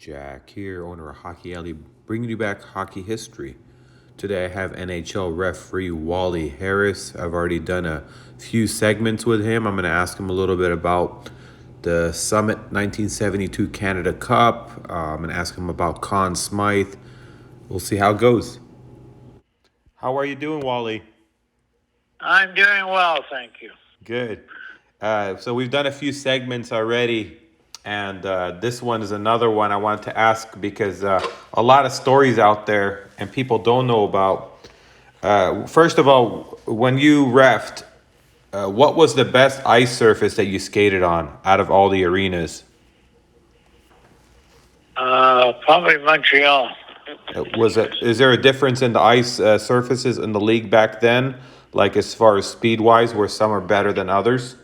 Jack here, owner of Hockey Alley, bringing you back hockey history. Today I have NHL referee Wally Harris. I've already done a few segments with him. I'm going to ask him a little bit about the Summit 1972 Canada Cup. I'm going to ask him about Conn Smythe. We'll see how it goes. How are you doing, Wally? I'm doing well, thank you. Good. So we've done a few segments already, and this one is another one I wanted to ask because a lot of stories out there and people don't know about. First of all, when you refed, what was the best ice surface that you skated on out of all the arenas? Probably Montreal. Was it? Is there a difference in the ice surfaces in the league back then, like as far as speed wise, where some are better than others?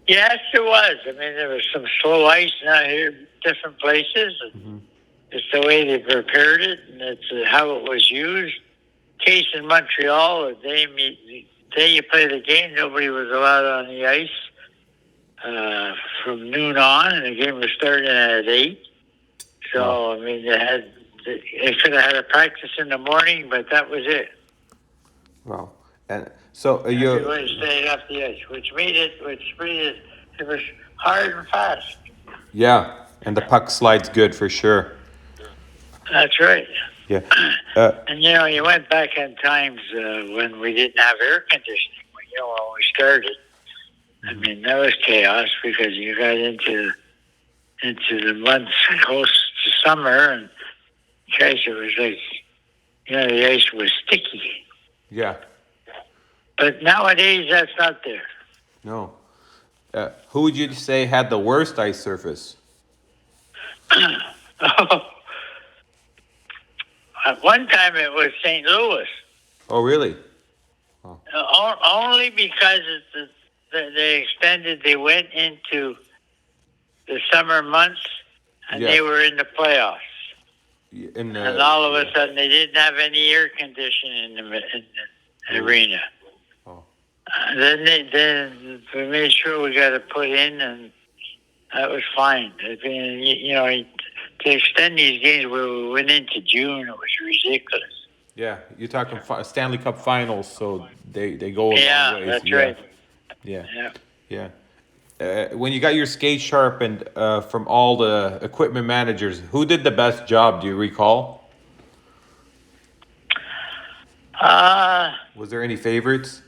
Yes, there was. I mean, there was some slow ice out here, different places. It's the way they prepared it, and it's how it was used. Case in Montreal, the day you play the game, nobody was allowed on the ice from noon on, and the game was starting at 8. So, I mean, they could have had a practice in the morning, but that was it. Wow. And so Everybody stayed off the ice, which made it was hard and fast. yeah, and the puck slides good for sure. That's right. Yeah. And you went back in times when we didn't have air conditioning. When we started, I mean that was chaos because you got into the months close to summer, and guys, it was like the ice was sticky. Yeah. But nowadays that's not there. No. Who would you say had the worst ice surface? At one time it was St. Louis. Oh, really? Only because they went into the summer months and they were in the playoffs. And all of a sudden they didn't have any air conditioning in the arena. Oh. Then we made sure we got it put in, and that was fine. I mean, to extend these games where we went into June, it was ridiculous. Yeah, you're talking Stanley Cup Finals, so they go a long ways. That's right. Yeah. When you got your skate sharpened from all the equipment managers, who did the best job? Do you recall? Was there any favorites?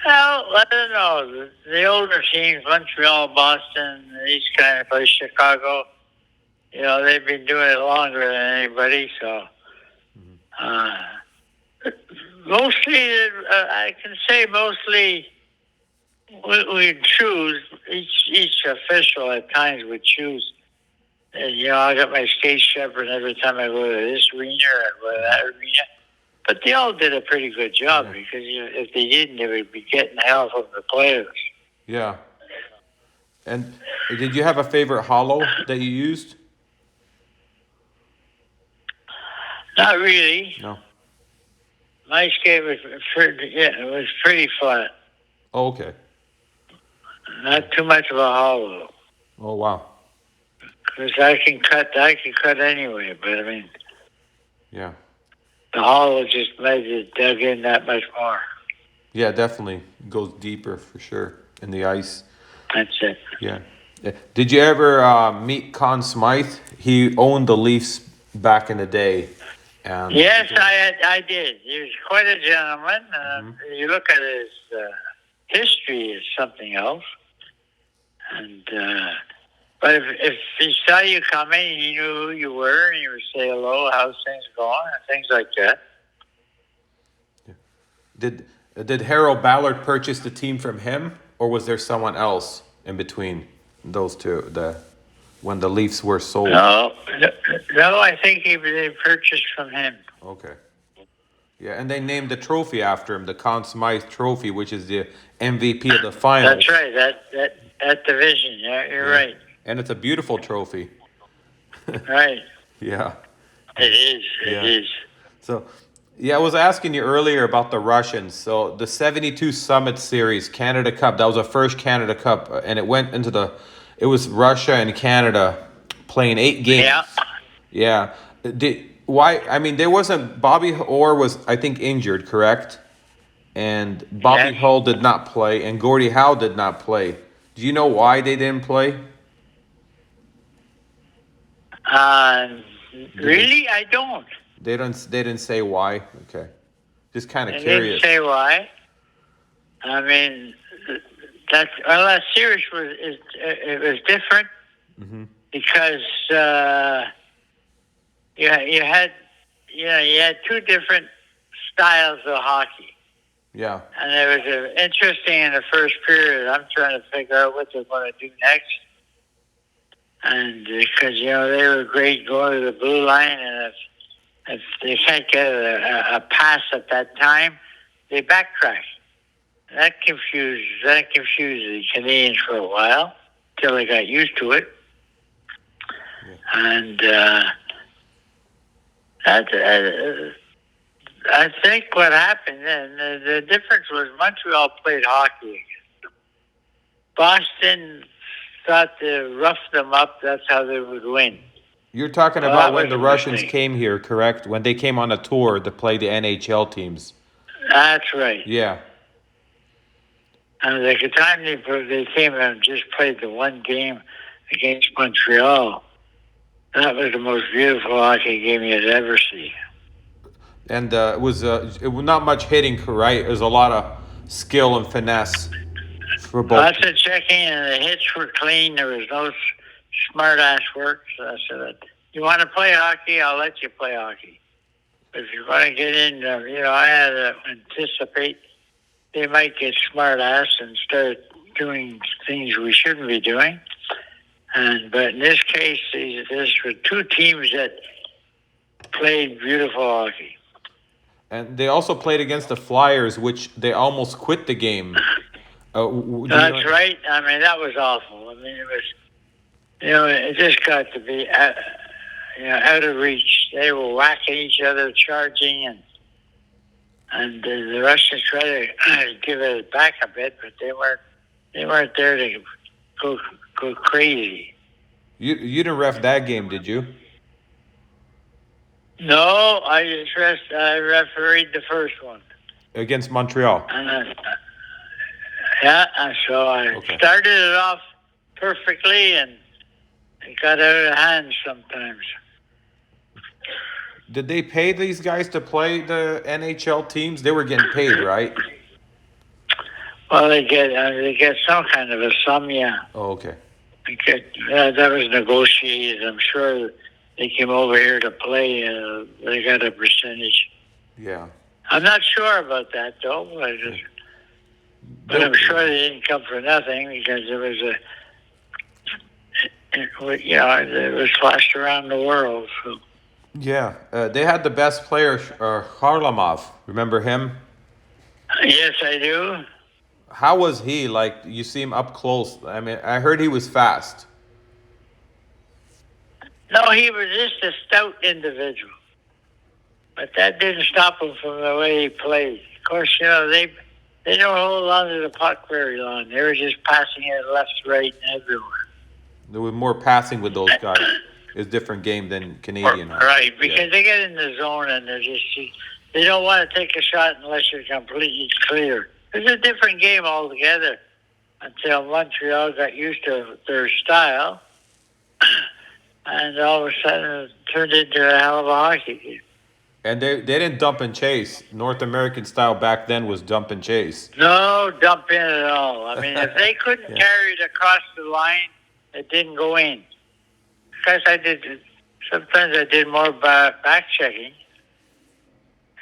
Well, I don't know. The older teams, Montreal, Boston, these kind of places, Chicago, they've been doing it longer than anybody. So, mostly, I can say mostly we choose, each official at times would choose. And, I got my skate sharpened every time I go to this arena or go to that arena. But they all did a pretty good job because if they didn't, they would be getting hell from the players. Yeah. And did you have a favorite hollow that you used? Not really. No. My skate was pretty flat. Oh, okay. Not too much of a hollow. Oh, wow. Because I can cut anyway. But I mean, yeah. The hollow just made it dug in that much more. Yeah, definitely goes deeper for sure in the ice. That's it. Yeah. Did you ever meet Conn Smythe? He owned the Leafs back in the day. Yes, I did. He was quite a gentleman. You look at his history, it's something else. And but if he saw you coming, he knew who you were, and he would say hello, how's things going, and things like that. Did Harold Ballard purchase the team from him, or was there someone else in between those two? When the Leafs were sold. No, I think they purchased from him. Okay. Yeah, and they named the trophy after him, the Conn Smythe Trophy, which is the MVP of the finals. That's right. That division. Yeah, you're right. And it's a beautiful trophy. Right. Yeah. It is. It is. So, Yeah, I was asking you earlier about the Russians. So the 72 Summit Series, Canada Cup, that was the first Canada Cup, and it went into the, it was Russia and Canada playing 8 games. Yeah, Yeah. Why? I mean, there wasn't, Bobby Orr was, I think, injured, correct? And Bobby yes. Hull did not play, and Gordie Howe did not play. Do you know why they didn't play? Uh, Did they? really, I don't. They didn't say why. Okay, just kind of They didn't curious. say why. I mean, that series it was different Hmm. because you had you had two different styles of hockey. Yeah, And it was interesting in the first period. I'm trying to figure out what they're going to do next. And because, they were great going to the blue line, and if they can't get a pass at that time, they backtrack. That confused the Canadians for a while till they got used to it. yeah. And that, I think what happened then, the difference was Montreal played hockey. Boston thought to rough them up. That's how they would win. You're talking Well, about that when was the a Russians mistake. came here, correct? When they came on a tour to play the NHL teams. That's right. Yeah, And the time they came and just played the one game against Montreal, that was the most beautiful hockey game you'd ever see. and it was not much hitting, right? It was a lot of skill and finesse for both Lots teams. of checking, and the hits were clean. There was no smart ass work. So I said, "You want to play hockey? I'll let you play hockey. But if you're going to get in, I had to anticipate they might get smart ass and start doing things we shouldn't be doing. But in this case, this were two teams that played beautiful hockey. And they also played against the Flyers, which they almost quit the game. Do you That's know? right. I mean, that was awful. I mean, it was, it just got to be, out of reach. They were whacking each other, charging, and the Russians tried to give it back a bit, but they weren't there to go go crazy. You didn't ref that game, did you? No, I refereed the first one. Against Montreal. And yeah, and so I Okay. started it off perfectly, and it got out of hand sometimes. Did they pay these guys to play the NHL teams? They were getting paid, right? Well, they get some kind of a sum, yeah. Oh, okay. That was negotiated. I'm sure they came over here to play. They got a percentage. Yeah. I'm not sure about that though. But I'm sure they didn't come for nothing because it was flashed around the world. So Yeah. They had the best player, Harlamov. Remember him? yes, I do. How was he? Like, you see him up close. I mean, I heard he was fast. No, he was just a stout individual, but that didn't stop him from the way he played. Of course, they don't hold on to the puck very long. They were just passing it left, right, and everywhere. There was more passing with those guys. It's a different game than Canadian hockey. Right, because they get in the zone and they don't want to take a shot unless you're completely clear. It's a different game altogether until Montreal got used to their style, and all of a sudden it turned into a hell of a hockey game. And they didn't dump and chase. North American style back then was dump and chase. No dump in at all. I mean, if they couldn't Yeah. carry it across the line, it didn't go in. Because sometimes I did more back checking.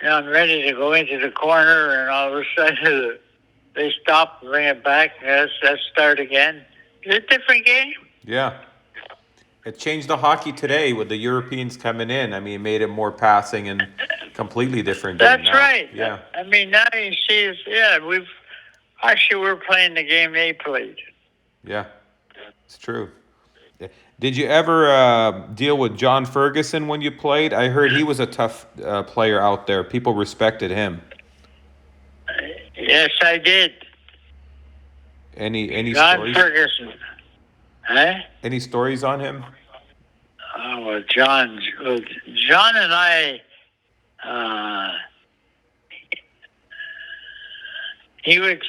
I'm ready to go into the corner, and all of a sudden they stop, bring it back, and let's start again. It's a different game. Yeah. It changed the hockey today with the Europeans coming in. I mean, it made it more passing and completely different game That's now. right. Yeah. I mean, now you see, we're playing the game they played. Yeah. It's true. Did you ever deal with John Ferguson when you played? I heard he was a tough player out there. People respected him. Yes, I did. Any John stories? Ferguson. Huh? Any stories on him? Oh, John and I, uh, he was,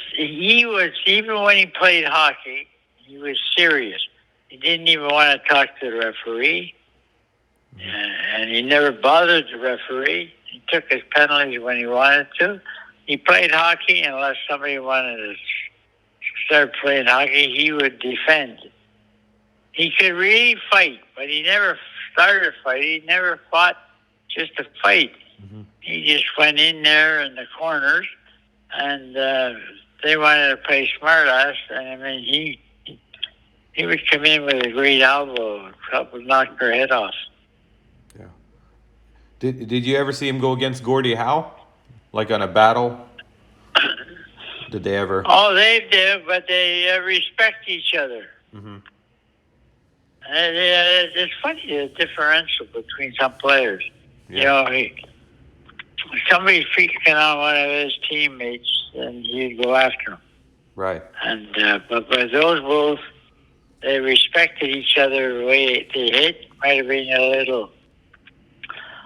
even when he played hockey, he was serious. He didn't even want to talk to the referee, and he never bothered the referee. He took his penalties when he wanted to. He played hockey unless somebody wanted to start playing hockey, he would defend. He could really fight, but he never started a fight. He never fought just to fight. He just went in there in the corners, and they wanted to play smart ass. And I mean, he would come in with a great elbow, probably knock their head off. Yeah. Did you ever see him go against Gordie Howe, like on a battle? Did they ever? Oh, they did, but they respect each other. Mm-hmm. And, it's funny the differential between some players. Yeah. You know, somebody freaking on one of his teammates, and he'd go after him. Right. And but those both, they respected each other. The way they hit might have been a little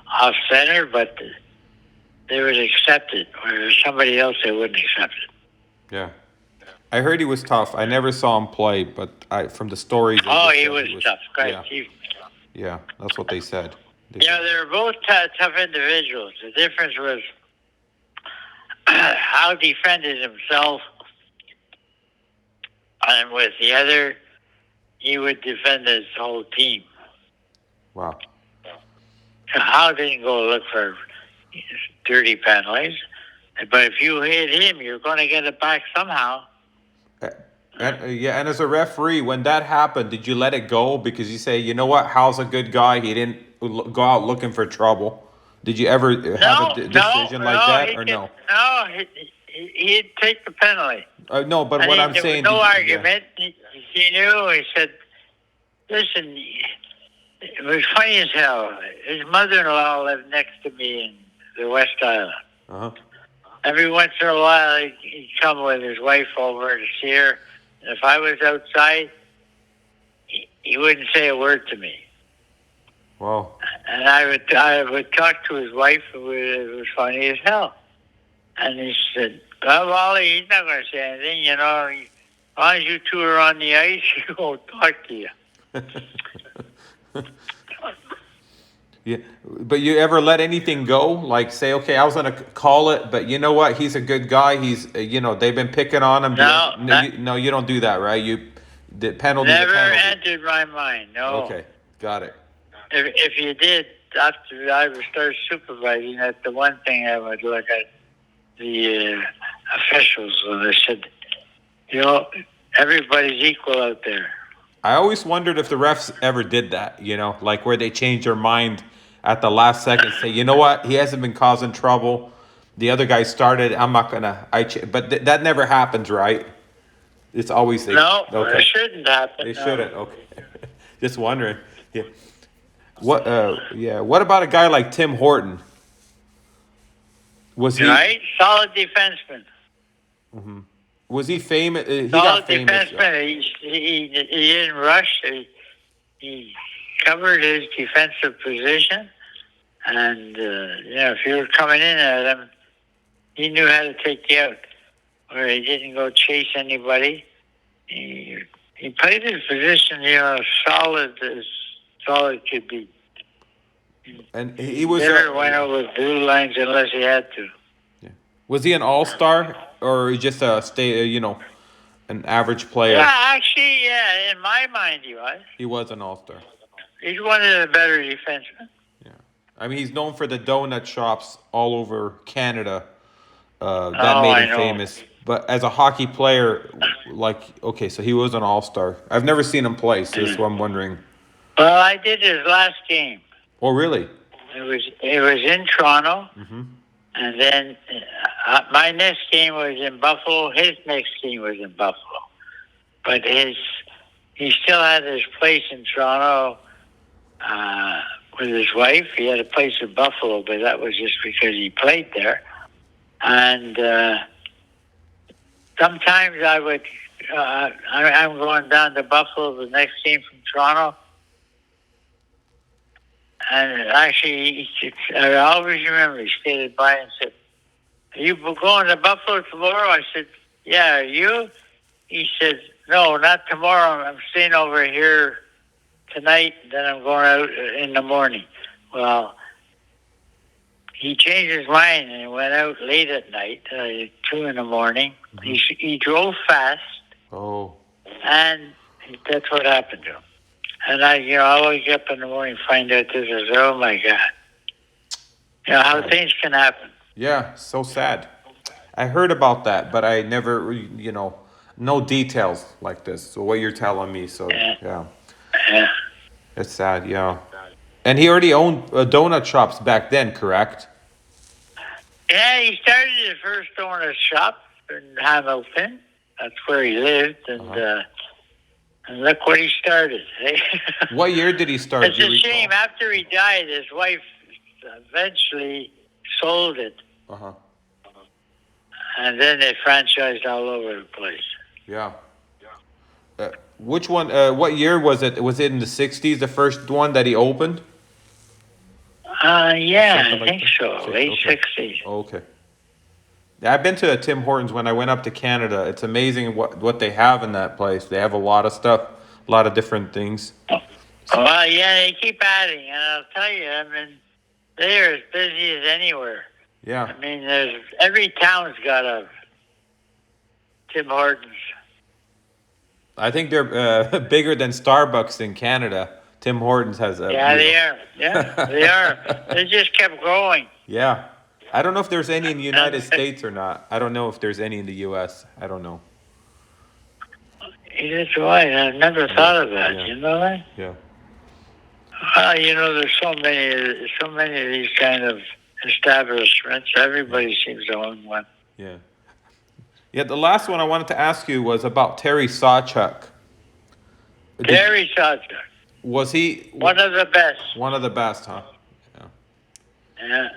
off center, but they would accept it. Whereas somebody else, they wouldn't accept it. Yeah. I heard he was tough. I never saw him play, but from the stories. Oh, he was tough. Great. Yeah. Yeah, that's what they said. They were both tough individuals. The difference was how he defended himself, and with the other, he would defend his whole team. Wow. So Howe didn't go look for dirty penalties, but if you hit him, you're going to get it back somehow. And as a referee, when that happened, did you let it go? Because you say, you know what, Hal's a good guy. He didn't go out looking for trouble. Did you ever have a decision like that, or no? No, he'd take the penalty. No, but what I'm saying, no argument. Yeah. He knew. He said, "Listen, it was funny as hell. His mother-in-law lived next to me in the West Island. Uh-huh. Every once in a while, he'd come with his wife over to see her. If I was outside, he wouldn't say a word to me. Wow. And I would talk to his wife. It was funny as hell. And he said, "Well, Wally, he's not going to say anything. You know, as long as you two are on the ice, he won't talk to you." Yeah, but you ever let anything go? Like say, okay, I was gonna call it, but you know what? He's a good guy. He's, they've been picking on him. No, you don't do that, right? The penalty. Never entered my mind. No. Okay, got it. If you did, after I would start supervising, that's the one thing I would look at the officials. And they said, everybody's equal out there. I always wondered if the refs ever did that, like where they change their mind at the last second, say, you know what, he hasn't been causing trouble. The other guy started. I'm not gonna. But that never happens, right? It's always no. Okay. It shouldn't happen. It shouldn't. Okay. Just wondering. Yeah. What? Yeah. What about a guy like Tim Horton? Was he right? Solid defenseman. Mm-hmm. Was he famous? He solid got famous. Defenseman. He didn't rush. He covered his defensive position, and if you were coming in at him, he knew how to take you out. Where he didn't go chase anybody. He played his position, solid as solid could be. And he was never went over blue lines unless he had to. Yeah. Was he an all-star or just an average player? Yeah, actually, in my mind he was. He was an all-star. He's one of the better defensemen. Yeah. I mean, he's known for the donut shops all over Canada. That made him famous. But as a hockey player, so he was an all-star. I've never seen him play, so that's what I'm wondering. Well, I did his last game. Oh, really? It was in Toronto, and then my next game was in Buffalo. His next game was in Buffalo, but his he still had his place in Toronto uh, with his wife. He had a place in Buffalo, but that was just because he played there. And sometimes I would. I'm going down to Buffalo the next game from Toronto, and actually, I always remember he skated by and said, "Are you going to Buffalo tomorrow?" I said, "Yeah." Are you? He said, "No, not tomorrow. I'm staying over here tonight. Then I'm going out in the morning." Well, he changed his mind and went out late at night, 2 in the morning. Mm-hmm. He drove fast, Oh. and that's what happened to him. And I wake up in the morning, find out this is, oh my God. How things can happen. Yeah, so sad. I heard about that, but I never, no details like this. So what you're telling me, so Yeah. yeah, Yeah. it's sad. Yeah, and he already owned donut shops back then, correct? Yeah, he started his first donut shop in Hamilton. That's where he lived, and look what he started. What year did he start? It's Do you a recall? shame. After he died, his wife eventually sold it, Uh huh. and then they franchised all over the place. Yeah. Which one? What year was it? Was it in the '60s? The first one that he opened? Yeah, Something I like think that? so. Late Okay. 60s. Okay. Yeah, I've been to Tim Hortons when I went up to Canada. It's amazing what they have in that place. They have a lot of stuff, a lot of different things. Well, yeah, they keep adding, and I'll tell you, I mean, they're as busy as anywhere. Yeah. I mean, every town's got a Tim Hortons. I think they're bigger than Starbucks in Canada. Tim Hortons has a. Yeah, they are. Yeah, they are. They just kept growing. Yeah. I don't know if there's any in the United And States or not. I don't know if there's any in the U.S. I don't know. that's right. I never thought of that. Yeah. You know that? Yeah. Well, there's so many of these kind of establishments. Everybody seems to own one. Yeah. Yeah. The last one I wanted to ask you was about Terry Sawchuk. Terry Sawchuk, Was he one of the best. one of the best, huh? Yeah. Yeah.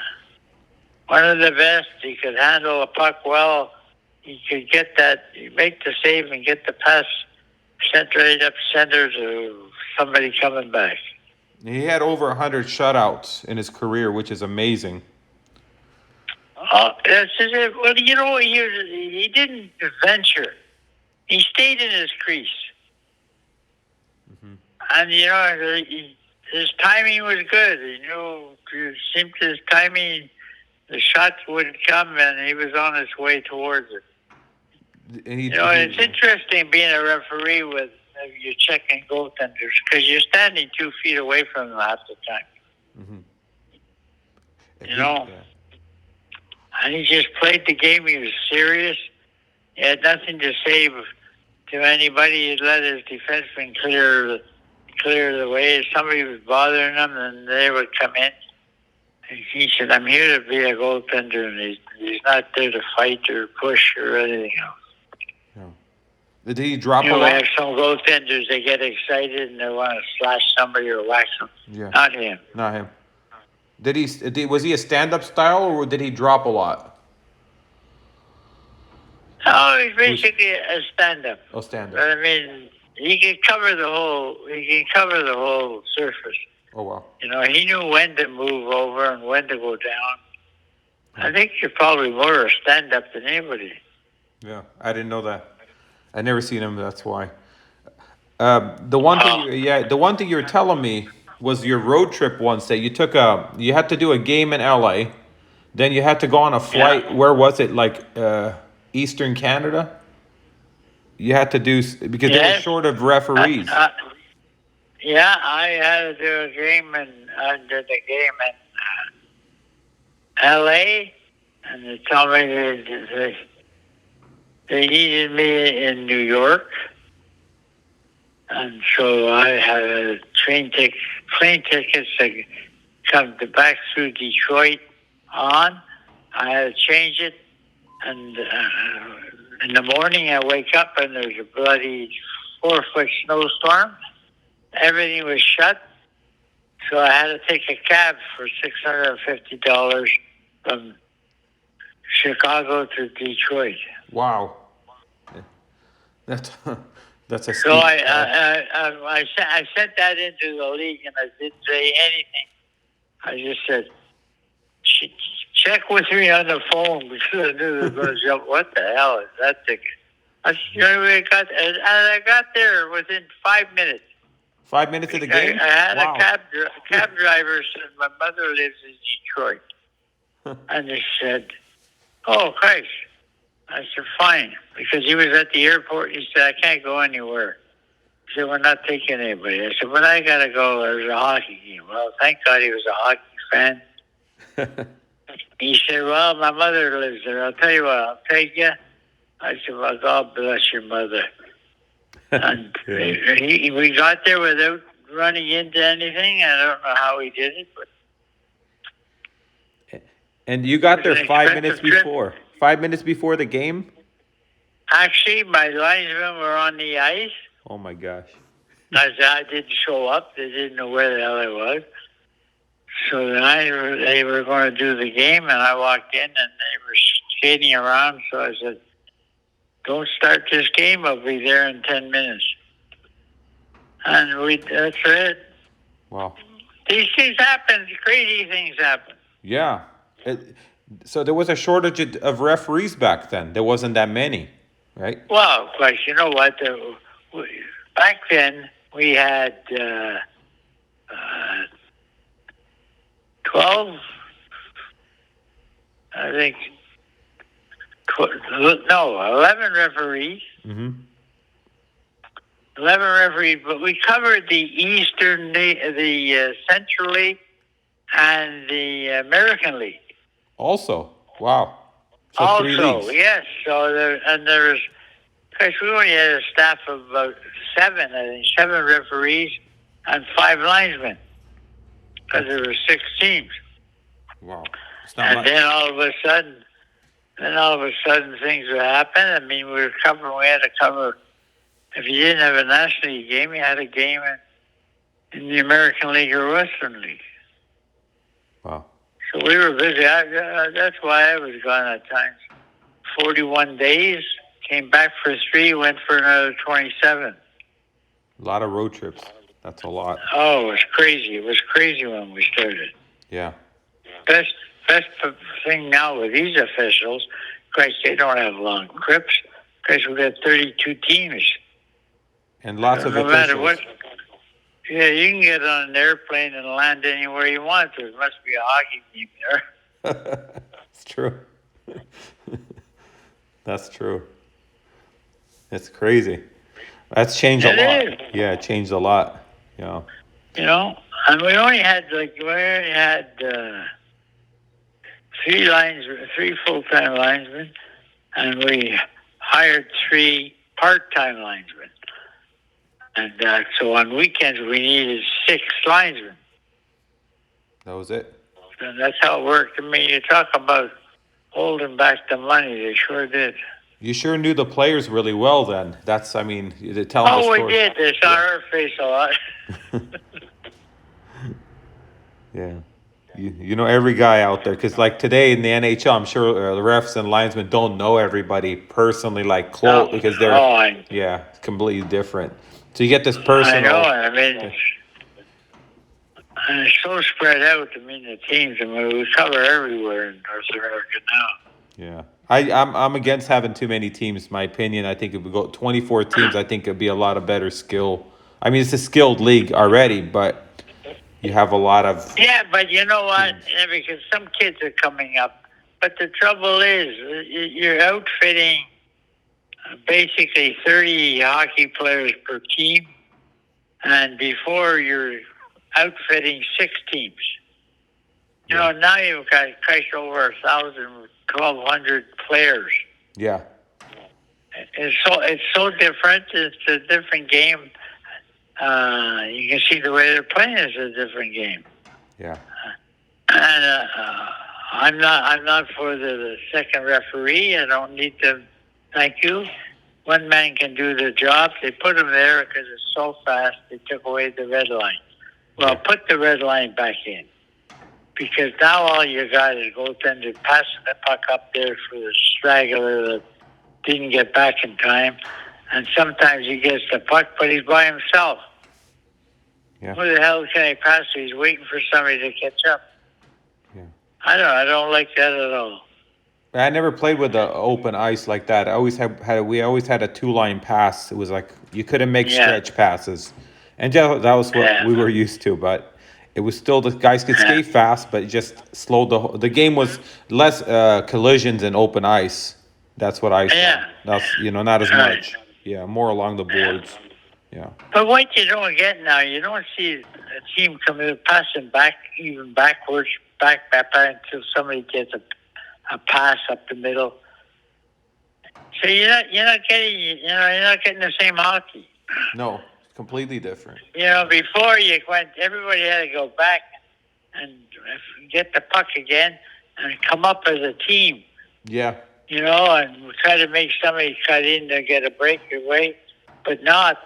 One of the best. He could handle a puck well. He could get that, make the save and get the pass sent right up center to somebody coming back. He had over 100 shutouts in his career, which is amazing. Oh, that's it. Well, he didn't venture. He stayed in his crease. Mm-hmm. And, his timing was good. It seemed his timing, the shots would come and he was on his way towards it. It's interesting being a referee with you're checking goaltenders because you're standing 2 feet away from them half the time. Mm-hmm. And he just played the game. He was serious. He had nothing to say to anybody. He'd let his defenseman clear the way. If somebody was bothering him, then they would come in. And he said, "I'm here to be a goaltender, and he's not there to fight or push or anything else." Did he drop a We lot? have some goaltenders, they get excited and they want to slash somebody or whack them. Yeah. Not him. Not him. Was he a stand-up style or did he drop a lot? No, he's basically a stand-up. Oh, stand-up. But I mean, he can cover the whole surface. Oh, wow. He knew when to move over and when to go down. I think you're probably more a stand-up than anybody. Yeah, I didn't know that. I never seen him. That's why. The one thing you were telling me was your road trip once that you had to do a game in LA, then you had to go on a flight. Yeah. Where was it? Like Eastern Canada. You had to do because they were short of referees. Yeah, I had to do a game I did the game in LA, and they told me they needed me in New York, and so I had plane tickets to come back through Detroit on. I had to change it, and in the morning I wake up and there's a bloody 4-foot snowstorm. Everything was shut, so I had to take a cab for $650 from Chicago to Detroit. Wow. That's that's a So steep. I sent that into the league, and I didn't say anything. I just said, check with me on the phone because I knew they were going to jump. What the hell is that ticket? I got there within 5 minutes. 5 minutes of the game. I had Wow. a cab driver said my mother lives in Detroit, and they said, "Oh, Christ." I said, "Fine," because he was at the airport. He said, "I can't go anywhere." He said, "We're not taking anybody." I said, "But I gotta go. There's a hockey game." Well, thank God he was a hockey fan. He said, "Well, my mother lives there. I'll tell you what. I'll take you." I said, "Well, God bless your mother." And we got there without running into anything. I don't know how he did it, but And you got there an 5 minutes expensive trip. before. 5 minutes before the game. Actually, my linesmen were on the ice. Oh my gosh. I didn't show up. They didn't know where the hell I was. So they were going to do the game, and I walked in, and they were skating around. So I said, "Don't start this game. I'll be there in 10 minutes." And that's it. Wow. These things happen. Crazy things happen. Yeah. So there was a shortage of referees back then. There wasn't that many, right? Well, of course, you know what? Back then, we had 12, I think, 11 referees. Mm-hmm. 11 referees, but we covered the Eastern League, the Central League, and the American League. Also, wow. So 3 leagues. Yes. So there was, because we only had a staff of about 7 referees and 5 linesmen, because there were 6 teams. Wow. It's not And much. then all of a sudden, things would happen. I mean, we had to cover. If you didn't have a National League game, you had a game in the American League or Western League. Wow. So we were busy. That's why I was gone at times. 41 days, came back for 3, went for another 27. A lot of road trips. That's a lot. Oh, it was crazy. It was crazy when we started. Yeah. Best thing now with these officials, Christ, they don't have long trips because we got 32 teams. And lots of no officials. matter what. Yeah, you can get on an airplane and land anywhere you want. There must be a hockey team there. It's true. That's true. It's crazy. That's changed a lot. It is. Yeah, it changed a lot. Yeah. You know, and we only had 3 full-time linesmen, and we hired 3 part-time linesmen. And so on weekends we needed 6 linesmen. That was it. And that's how it worked. I mean, you talk about holding back the money. They sure did. You sure knew the players really well then. That's, I mean, to tell them the story. We did. They saw our face a lot. Yeah. You know every guy out there. Because, like, today in the NHL, I'm sure the refs and linesmen don't know everybody personally, like, close, because they're, yeah, completely different. So you get this personal. I know. I mean, it's so spread out. I mean, the teams. I mean, we cover everywhere in North America now. Yeah. I'm against having too many teams, my opinion. I think if we go 24 teams, I think it'd be a lot of better skill. I mean, it's a skilled league already, but you have a lot of... Yeah, but you know what? Yeah, because some kids are coming up. But the trouble is, you're outfitting basically 30 hockey players per team, and before you're outfitting 6 teams. You know, now you've got over 1,000, 1,200 players. Yeah. It's so different. It's a different game. You can see the way they're playing is a different game. Yeah. And I'm not for the second referee. I don't need them. Thank you. one man can do the job. They put him there because it's so fast. They took away the red line. Well, put the red line back in, because now all you got is goaltender passing the puck up there for the straggler that didn't get back in time, and sometimes he gets the puck, but he's by himself. Yeah. Who the hell can he pass to? He's waiting for somebody to catch up. Yeah. I don't like that at all. I never played with the open ice like that. I always we always had a 2-line pass. It was like you couldn't make stretch passes, and that was what we were used to. But it was still, the guys could skate fast, but it just slowed the game was less collisions in open ice. That's what I saw. Yeah. That's not as much. Yeah, more along the boards. Yeah. But what you don't get now, you don't see a team coming passing back, even backwards, back until somebody gets a pass up the middle. So you're not getting the same hockey. No, completely different. Before everybody had to go back and get the puck again and come up as a team. Yeah. And try to make somebody cut in to get a breakaway, but not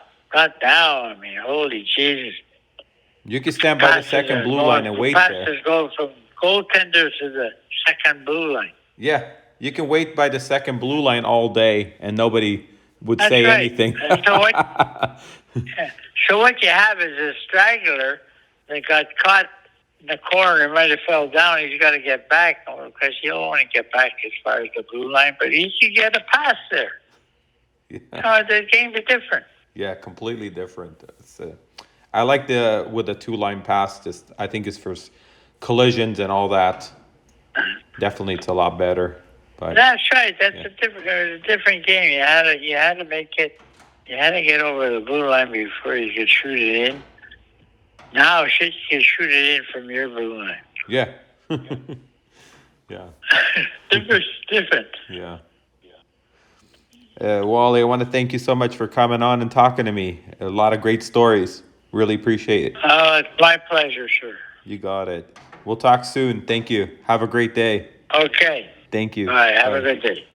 now. I mean, holy Jesus! You can stand by the second blue line and wait there. Passes go from goaltender to the second blue line. Yeah, you can wait by the second blue line all day, and nobody would say anything. So what you have is a straggler that got caught in the corner, might have fell down. He's got to get back, because he'll only get back as far as the blue line, but he can get a pass there. Yeah. The game is different. Yeah, completely different. I like with the 2-line pass. Just I think it's for collisions and all that. Definitely, it's a lot better. But that's right. That's a different game. You had to make it. You had to get over the blue line before you could shoot it in. Now you can shoot it in from your blue line. Yeah. Yeah. Different. Yeah. Wally, I want to thank you so much for coming on and talking to me. A lot of great stories. Really appreciate it. Oh, it's my pleasure, sir. You got it. We'll talk soon. Thank you. Have a great day. Okay. Thank you. All right. Have a good day.